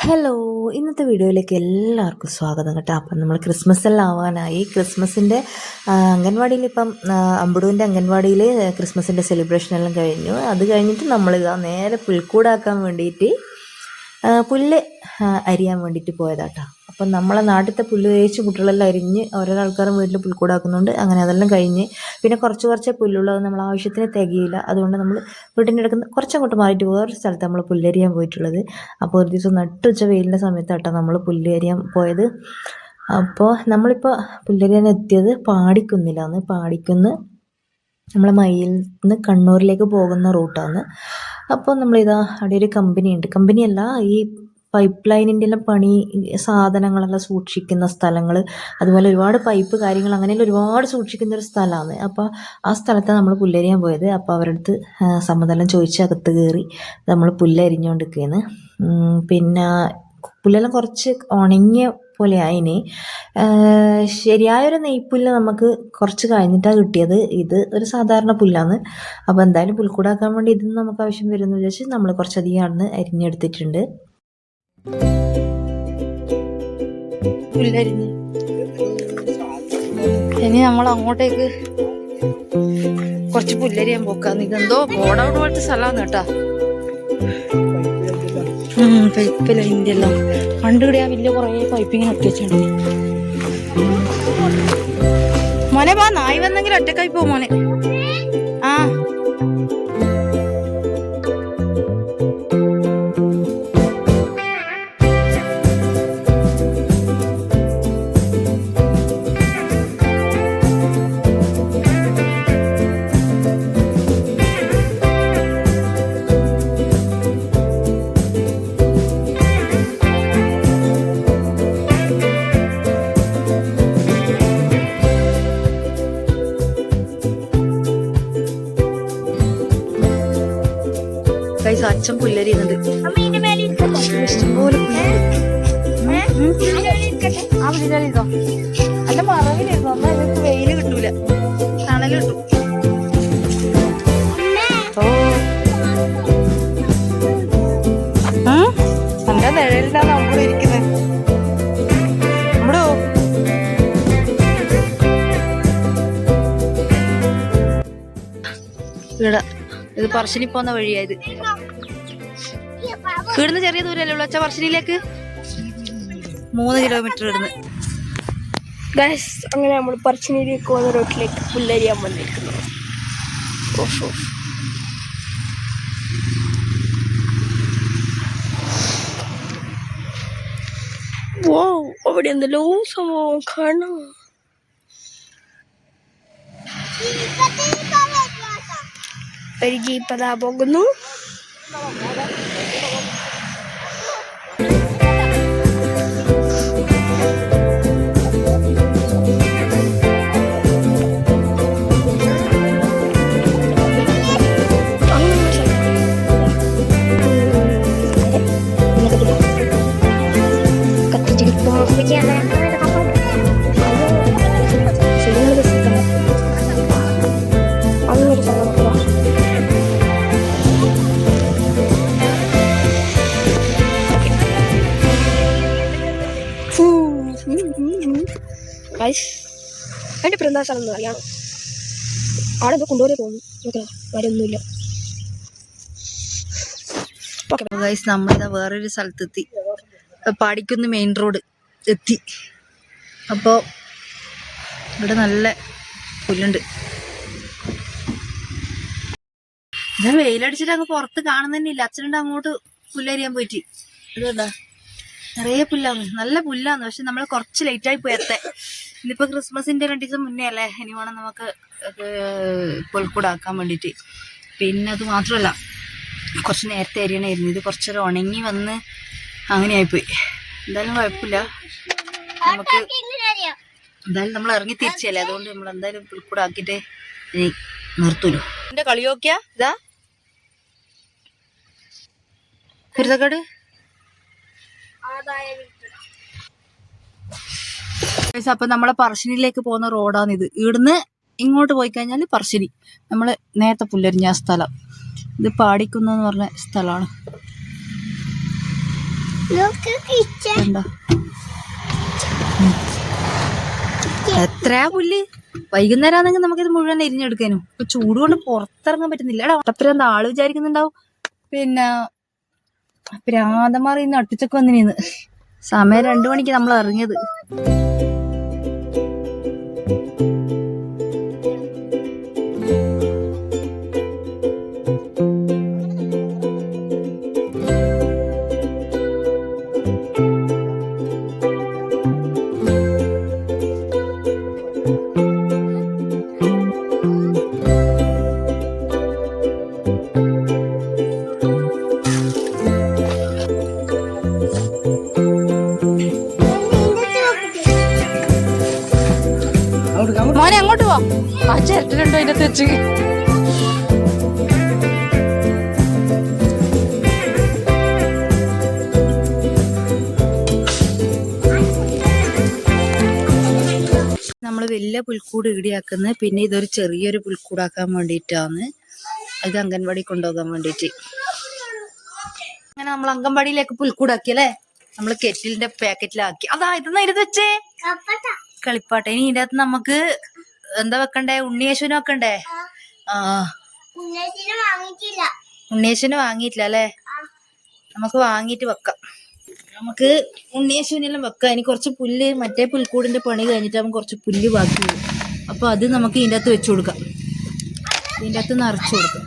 Hello, ഇന്നത്തെ വീഡിയോയിലേക്ക് എല്ലാവർക്കും സ്വാഗതം കേട്ടോ. അപ്പം നമ്മൾ ക്രിസ്മസ് എല്ലാം ആവാനായി. ക്രിസ്മസിൻ്റെ അംഗൻവാടിയിൽ ഇപ്പം അമ്പുടൂൻ്റെ അംഗൻവാടിയിൽ ക്രിസ്മസിൻ്റെ സെലിബ്രേഷൻ എല്ലാം കഴിഞ്ഞു. അത് കഴിഞ്ഞിട്ട് നമ്മളിതാ നേരെ പുൽക്കൂടാക്കാൻ വേണ്ടിയിട്ട് പുല്ല് അരിയാൻ വേണ്ടിയിട്ട് പോയതാട്ടോ. അപ്പം നമ്മളെ നാട്ടിലത്തെ പുല്ല് വേവിച്ച് കുട്ടികളെല്ലാം അരിഞ്ഞ് ഓരോ ആൾക്കാരും വീട്ടിൽ പുൽക്കൂടാക്കുന്നുണ്ട്. അങ്ങനെ അതെല്ലാം കഴിഞ്ഞ് പിന്നെ കുറച്ച് പുല്ലുള്ളത് നമ്മൾ ആവശ്യത്തിന് തികയില്ല. അതുകൊണ്ട് നമ്മൾ വീട്ടിൻ്റെ അടുത്ത് കുറച്ചങ്ങോട്ട് മാറിയിട്ട് വേറൊരു സ്ഥലത്ത് നമ്മൾ പുല്ലരിയാൻ പോയിട്ടുള്ളത്. അപ്പോൾ ഒരു ദിവസം നട്ടുച്ച വെയിലിൻ്റെ സമയത്താട്ടോ നമ്മൾ പുല്ലരിയാൻ പോയത്. അപ്പോൾ നമ്മളിപ്പോൾ പുല്ലരിയാൻ എത്തിയത് പാടിക്കുന്നിലാണ്. പാടിക്കുന്ന് നമ്മളെ മയിൽ നിന്ന് കണ്ണൂരിലേക്ക് പോകുന്ന റൂട്ടാണ്. അപ്പോൾ നമ്മളിതാ അവിടെ ഒരു കമ്പനിയുണ്ട്. കമ്പനിയല്ല, ഈ പൈപ്പ് ലൈനിൻ്റെ എല്ലാം പണി സാധനങ്ങളെല്ലാം സൂക്ഷിക്കുന്ന സ്ഥലങ്ങൾ, അതുപോലെ ഒരുപാട് പൈപ്പ് കാര്യങ്ങൾ അങ്ങനെയെല്ലാം ഒരുപാട് സൂക്ഷിക്കുന്ന ഒരു സ്ഥലമാണ്. അപ്പോൾ ആ സ്ഥലത്താണ് നമ്മൾ പുല്ലരിയാൻ പോയത്. അപ്പോൾ അവരുടെ അടുത്ത് സമ്മതം ചോദിച്ച് അകത്ത് കയറി നമ്മൾ പുല്ലരിഞ്ഞുകൊണ്ടിരിക്കുകയാണ്. പിന്നെ പുല്ലെല്ലാം കുറച്ച് ഉണങ്ങിയ പോലെ ആയിന്. ശരിയായൊരു നെയ്പ്പുല്ല് നമുക്ക് കുറച്ച് കഴിഞ്ഞിട്ടാണ് കിട്ടിയത്. ഇത് ഒരു സാധാരണ പുല്ലാണ്. അപ്പോൾ എന്തായാലും പുൽക്കൂടാക്കാൻ വേണ്ടി ഇതൊന്നും നമുക്ക് ആവശ്യം വരുമെന്ന് വിചാരിച്ച് നമ്മൾ കുറച്ചധികം ആണ് അരിഞ്ഞെടുത്തിട്ടുണ്ട്. പുല്ലരിഞ്ഞ് ഇനി നമ്മൾ അങ്ങോട്ടേക്ക് കുറച്ച് പുല്ലരിയാൻ പോക്കാന്ന്. ഇതെന്തോ ബോർഡൗട്ട് പോലത്തെ സ്ഥലമാണ് കേട്ടാ. പൈപ്പ് ലൈനിൻ്റെ എല്ലാം പണ്ട് ഇവിടെ വലിയ കുറേ പൈപ്പിങ്ങനെ ഒട്ടി വെച്ചിട്ടുണ്ട്. മോനെ വാ, നായി വന്നെങ്കിൽ ഒറ്റക്കായി പോ മോനെ. ആ അച്ഛൻ പുല്ലരിയുന്നുണ്ട്. അല്ല മറവിലിരുന്നു, എന്നാ എനിക്ക് വെയില് കിട്ടൂല, തണല് കിട്ടും. എന്റെ നിഴലിലാണ് നമ്മളിവിടെ ഇരിക്കുന്നത്. ഇവിടെ ഇത് പറശ്ശിനി പോകുന്ന വഴിയായത്. ഇവിടുന്ന് ചെറിയ ദൂരമല്ലേ ഉള്ളൂ അച്ഛാ പറശ്ശിനിയിലേക്ക്? 3 കിലോമീറ്റർ ഇടുന്ന്. അങ്ങനെ നമ്മൾ പറശ്ശിനിയിലേക്ക് പോകുന്ന റോട്ടിലേക്ക് പുല്ലരിയാൻ വന്നിരിക്കുന്നു. അവിടെ എന്തെല്ലോ സംഭവം കാണാം. ഒരു ജീപ്പ് അതാ പോകുന്നു. അതിന്റെ എന്താ സ്ഥലം എന്ന് അറിയാം. അവിടെ എന്തോ കൊണ്ടുപോയി തോന്നുന്നു. വരൊന്നുമില്ല. നമ്മളിതാ വേറൊരു സ്ഥലത്തെത്തി. പാടിക്കുന്ന് മെയിൻ റോഡ് എത്തി. അപ്പോൾ ഇവിടെ നല്ല പുല്ലുണ്ട്. ഞാൻ വെയിലടിച്ചിട്ട് അങ്ങ് പുറത്ത് കാണുന്നതന്നെ ഇല്ല. അച്ഛനുണ്ട് അങ്ങോട്ട് പുല്ലരിയാൻ പോയിട്ട്. ഇതെന്താ നിറയെ പുല്ലാണ്, നല്ല പുല്ലാണ്. പക്ഷെ നമ്മൾ കുറച്ച് ലേറ്റായി പോയി എത്താൻ. ഇന്നിപ്പോൾ ക്രിസ്മസിൻ്റെ 2 ദിവസം മുന്നേ അല്ലേ. ഇനി വേണം നമുക്ക് പുൽക്കൂടാക്കാൻ വേണ്ടിയിട്ട്. പിന്നെ അത് മാത്രമല്ല, കുറച്ച് നേരത്തെ അരിയണമായിരുന്നു. ഇത് കുറച്ചൊരു ഉണങ്ങി വന്ന് അങ്ങനെയായിപ്പോയി. എന്തായാലും കുഴപ്പമില്ല, നമുക്ക് എന്തായാലും നമ്മൾ ഇറങ്ങി തിരിച്ചല്ലേ. അതുകൊണ്ട് നമ്മൾ എന്തായാലും പുൽക്കൂടാക്കിയിട്ട് ഇനി നിർത്തൂലോ. എൻ്റെ കളി നോക്കിയാ ഇതാ കുരുത്തക്കാട്. അപ്പൊ നമ്മളെ പറശ്ശിനിയിലേക്ക് പോകുന്ന റോഡാണിത്. ഇവിടുന്ന് ഇങ്ങോട്ട് പോയി കഴിഞ്ഞാൽ പറശ്ശിനി, നമ്മള് നേരത്തെ പുല്ലരിഞ്ഞ സ്ഥലം. ഇത് പാടിക്കുന്നെന്ന് പറഞ്ഞ സ്ഥലമാണ്. കണ്ടോ എത്രയാ പുല്ല്. വൈകുന്നേരം ആണെങ്കിൽ നമുക്കിത് മുഴുവൻ എരിഞ്ഞെടുക്കാനും. ഇപ്പൊ ചൂട് കൊണ്ട് പുറത്തിറങ്ങാൻ പറ്റുന്നില്ല. എടാ അത്രയും ആള് വിചാരിക്കുന്നുണ്ടാവും പിന്നെ പ്രാന്തമാർ ഇന്ന് അട്ടിച്ചൊക്കെ വന്നിരുന്ന്. സമയം 2 മണിക്ക് നമ്മൾ ഇറങ്ങിയത്. മോനെ അങ്ങോട്ട് പോ. ആ ചിരട്ടിലുണ്ടോ അതിന്റെ തെച്ച്. നമ്മൾ വലിയ പുൽക്കൂട് ഇടിയാക്കുന്നത്. പിന്നെ ഇതൊരു ചെറിയൊരു പുൽക്കൂടാക്കാൻ വേണ്ടിയിട്ടാണ്. ഇത് അംഗൻവാടി കൊണ്ടുപോകാൻ വേണ്ടിയിട്ട്. അങ്ങനെ നമ്മൾ അംഗൻവാടിയിലേക്ക് പുൽക്കൂടാക്കിയല്ലേ. നമ്മൾ കെറ്റിലിന്റെ പാക്കറ്റിലാക്കി. അതാ ഇതെന്നാ ഇത് വെച്ചേ കളിപ്പാട്ടെ. ഇനി ഇതിന്റെ അകത്ത് നമുക്ക് എന്താ വെക്കണ്ടേ? ഉണ്ണിയേശുവിനെ വെക്കണ്ടേ? ആ ഉണ്ണിയേശുവിനെ വാങ്ങിയിട്ടില്ല അല്ലേ? നമുക്ക് വാങ്ങിയിട്ട് വെക്കാം. നമുക്ക് ഉണ്ണിയേശുവിനെല്ലാം വെക്കാം. ഇനി കുറച്ച് പുല്ല് മറ്റേ പുൽക്കൂടിന്റെ പണി കഴിഞ്ഞിട്ടാകുമ്പോൾ കുറച്ച് പുല്ല് ബാക്കി വരും. അപ്പൊ അത് നമുക്ക് ഇതിന്റെ അകത്ത് വെച്ചു കൊടുക്കാം. ഇതിന്റെ അകത്ത് നിറച്ചു കൊടുക്കാം.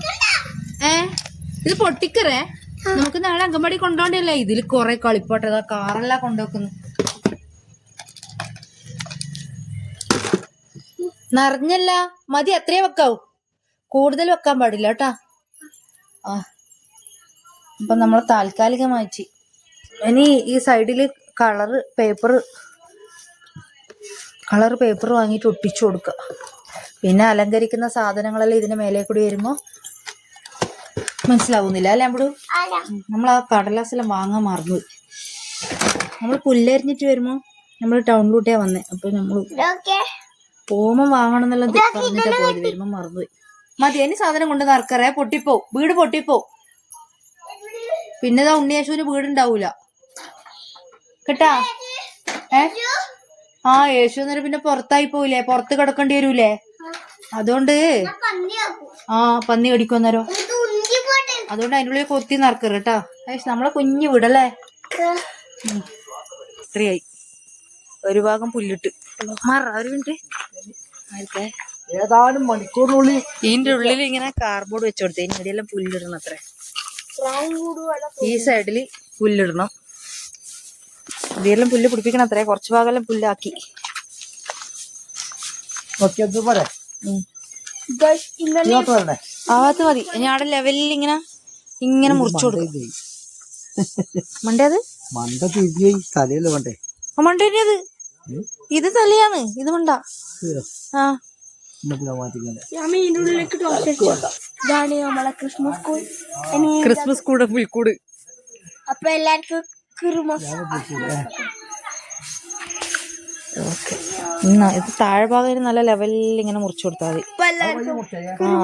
ഇത് പൊട്ടിക്കറേ. നമുക്ക് നാളെ അംഗൻവാടി കൊണ്ടോണ്ടല്ലേ. ഇതിൽ കുറെ കളിപ്പാട്ട കാറെല്ലാം കൊണ്ടുവെക്കുന്നു. നിറഞ്ഞല്ല മതി. അത്രേ വെക്കാവൂ, കൂടുതൽ വെക്കാൻ പാടില്ല കേട്ടാ. ആ അപ്പൊ നമ്മൾ താൽക്കാലികമായിട്ട് ഇനി ഈ സൈഡില് കളർ പേപ്പർ വാങ്ങിയിട്ട് ഒട്ടിച്ചു കൊടുക്കുക. പിന്നെ അലങ്കരിക്കുന്ന സാധനങ്ങളെല്ലാം ഇതിന്റെ മേലെ കൂടി വരുമ്പോ മനസ്സിലാവുന്നില്ല അല്ലേ അമ്പടു? നമ്മൾ ആ കടലാസെല്ലാം വാങ്ങാൻ മറന്നു. നമ്മൾ പുല്ലരിഞ്ഞിട്ട് വരുമ്പോ നമ്മൾ ടൗണിലൂട്ടേ വന്നേ. അപ്പൊ നമ്മള് പോകുമ്പോ വാങ്ങണം എന്നെല്ലാം പറഞ്ഞിട്ടാ പോയത്. വരുമ്പോ മറന്നുപോയി. മതി ഇനി സാധനം കൊണ്ട് നറക്കറേ. പൊട്ടിപ്പോ വീട് പൊട്ടിപ്പോ. പിന്നെതാ ഉണ്ണിയേശുവിന് വീടുണ്ടാവൂല കേട്ടാ. ആ യേശു എന്നേരം പിന്നെ പുറത്തായി പോയില്ലേ, പുറത്ത് കിടക്കേണ്ടി വരൂലേ. അതുകൊണ്ട് ആ പന്നി കടിക്കും അന്നേരം. അതുകൊണ്ട് അതിനുള്ളിൽ കൊത്തി നറക്കറ് കേട്ടാ. നമ്മളെ കുഞ്ഞു വീടല്ലേ. ഇത്രയായി. ഒരു ഭാഗം പുല്ലിട്ട് ഒരു മിനിറ്റ്. ഏതാനും മണിക്കൂറിനുള്ളിൽ ഇതിന്റെ ഉള്ളിൽ ഇങ്ങനെ കാർബോർഡ് വെച്ചു കൊടുത്തേ. ഇനി ഇവിടെയെല്ലാം പുല്ലിടണം. അത്രേ ഈ സൈഡില് പുല്ലിടണം. ഇതെല്ലാം പുല്ല് പിടിപ്പിക്കണം. അത്രേ കുറച്ച് ഭാഗമെല്ലാം പുല്ലാക്കി. ആവാത്ത മതി. ഇനി അവിടെ ലെവലിൽ ഇങ്ങനെ മുറിച്ചു കൊടുക്കും. മണ്ടേത് മണ്ടേത് ഇത് തലയാണ്. ഇത് മണ്ട. ആ ക്രിസ്മസ് കൂടെ പുൽക്കൂട്. അപ്പൊ എല്ലാവർക്കും ഇത് താഴെ ഭാഗം നല്ല ലെവലിൽ ഇങ്ങനെ മുറിച്ചു കൊടുത്താൽ മതി.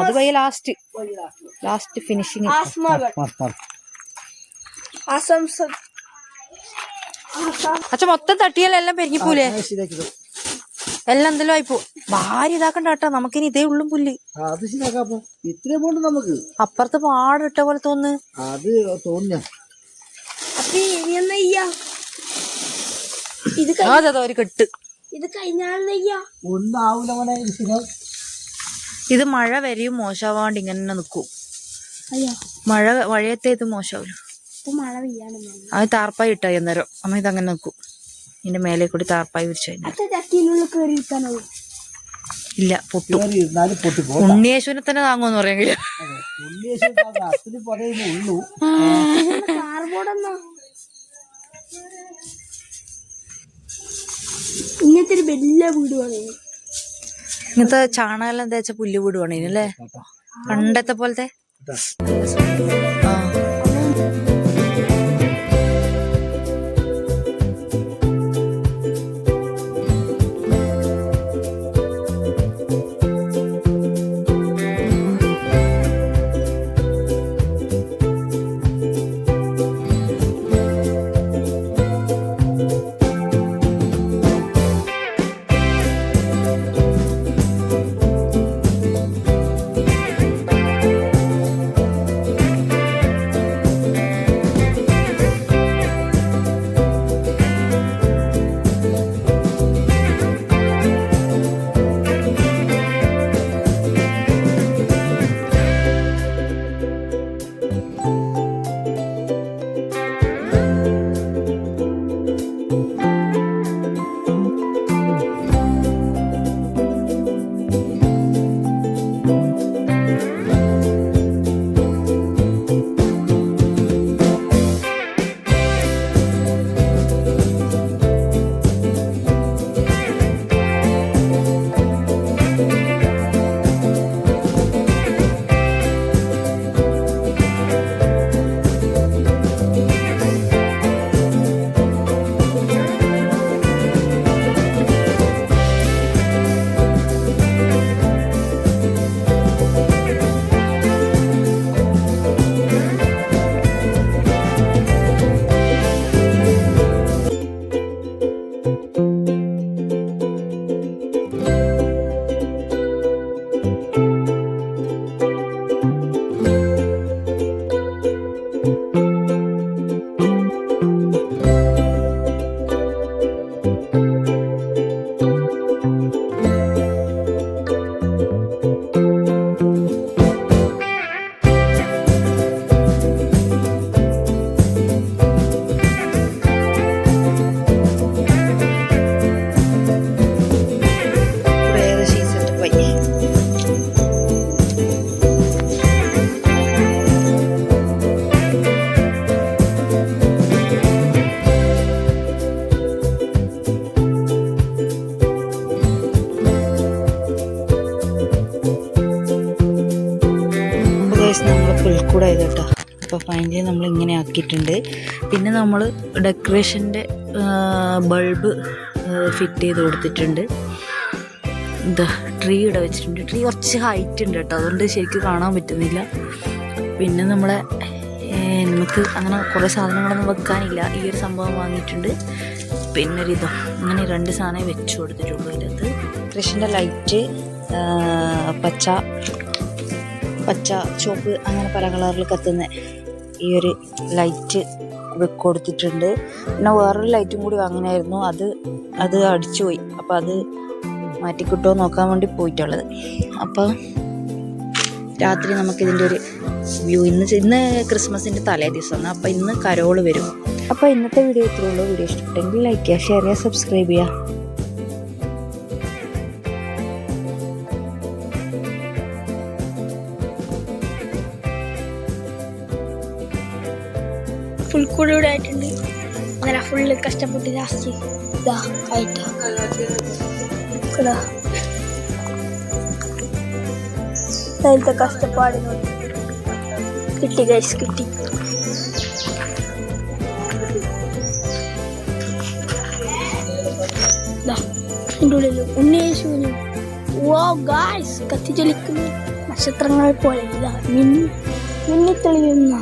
അത് പയ്യെ ലാസ്റ്റ് ഫിനിഷിങ്. അച്ഛ മൊത്തം തട്ടിയാലെല്ലാം പെരുങ്ങിപ്പോലെ. എല്ലാം എന്തെങ്കിലും ആയിപ്പോ. ഭാര്യ ഇതാക്കണ്ട കേട്ടോ. നമുക്കിനി ഇതേ ഉള്ളും പുല്ല്. നമുക്ക് അപ്പുറത്ത് പാടിട്ട പോലെ തോന്നുന്നു. അത് തോന്നിയ അതാ ഒരു കെട്ട്. ഇത് കഴിഞ്ഞാൽ ഒന്നാവൂല മോനെ. ഇത് മഴ വരെയും മോശമാവാണ്ട് ഇങ്ങനെ നിക്കും. മഴയത്തെ ഇത് മോശമാവൂല. അത് താർപ്പായി ഇട്ടായി അന്നേരം അമ്മ ഇതങ്ങനെ നിക്കും. ഇതിന്റെ മേലെ കൂടി താർപ്പായി വിരിച്ചു. ഇല്ല പൊട്ടും. ഉണ്ണിയേശുവിനെ തന്നെ താങ്ങുമെന്ന് പറയാമെങ്കിൽ. ഇങ്ങനത്തെ ഒരു വലിയ വീട് വേണം. ഇങ്ങനത്തെ ചാണകം തേച്ച പുല്ല് വീട് വേണം അല്ലേ, പണ്ടത്തെ പോലത്തെ. കൊടുത്തിട്ടുണ്ട്. പിന്നെ നമ്മൾ ഡെക്കറേഷൻ്റെ ബൾബ് ഫിറ്റ് ചെയ്ത് കൊടുത്തിട്ടുണ്ട്. എന്താ ട്രീ ഇവിടെ വെച്ചിട്ടുണ്ട്. ട്രീ കുറച്ച് ഹൈറ്റ് ഉണ്ട് കേട്ടോ, അതുകൊണ്ട് ശരിക്കും കാണാൻ പറ്റുന്നില്ല. പിന്നെ നമ്മളെ നമുക്ക് അങ്ങനെ കുറേ സാധനങ്ങളൊന്നും വെക്കാനില്ല. ഈ ഒരു സംഭവം വാങ്ങിയിട്ടുണ്ട്. പിന്നെ ഒരു ഇതോ അങ്ങനെ 2 സാധനം വെച്ച് കൊടുത്തിട്ടുള്ളൂ. അതിനകത്ത് കൃഷിൻ്റെ ലൈറ്റ് പച്ച ചുവപ്പ് അങ്ങനെ പല കളറിൽ കത്തുന്ന ഈ ഒരു ലൈറ്റ് കൊടുത്തിട്ടുണ്ട്. പിന്നെ വേറൊരു ലൈറ്റും കൂടി വാങ്ങിനായിരുന്നു, അത് അടിച്ചു പോയി. അപ്പോൾ അത് മാറ്റിക്കിട്ടുമോ നോക്കാൻ വേണ്ടി പോയിട്ടുള്ളത്. അപ്പോൾ രാത്രി നമുക്കിതിൻ്റെ ഒരു വ്യൂ ഇന്ന് ക്രിസ്മസിൻ്റെ തലേ ദിവസമാണ്. അപ്പോൾ ഇന്ന് കരോള് വരും. അപ്പോൾ ഇന്നത്തെ വീഡിയോ ഇത്രയേ ഉള്ളൂ. വീഡിയോ ഇഷ്ടപ്പെട്ടെങ്കിൽ ലൈക്ക് ചെയ്യുക, ഷെയർ ചെയ്യുക, സബ്സ്ക്രൈബ് ചെയ്യുക. ഫുൾ കൂടെ ആയിട്ടുണ്ട്. അങ്ങനെ ഫുള്ള് കഷ്ടപ്പെട്ട് ലാസ്റ്റ് ഇതാ ആയിട്ട് അതിലത്തെ കഷ്ടപ്പാടിനോട് കിട്ടി ഗൈസ്, കിട്ടി. ഇതിൻ്റെ ഉള്ളിൽ ഉണ്ണീശുവിനും ഓ ഗായ്സ് കത്തിച്ചൊലിക്കുന്ന നക്ഷത്രങ്ങൾ പോലെ ഇതാ മിന്നിത്തെളിയുന്ന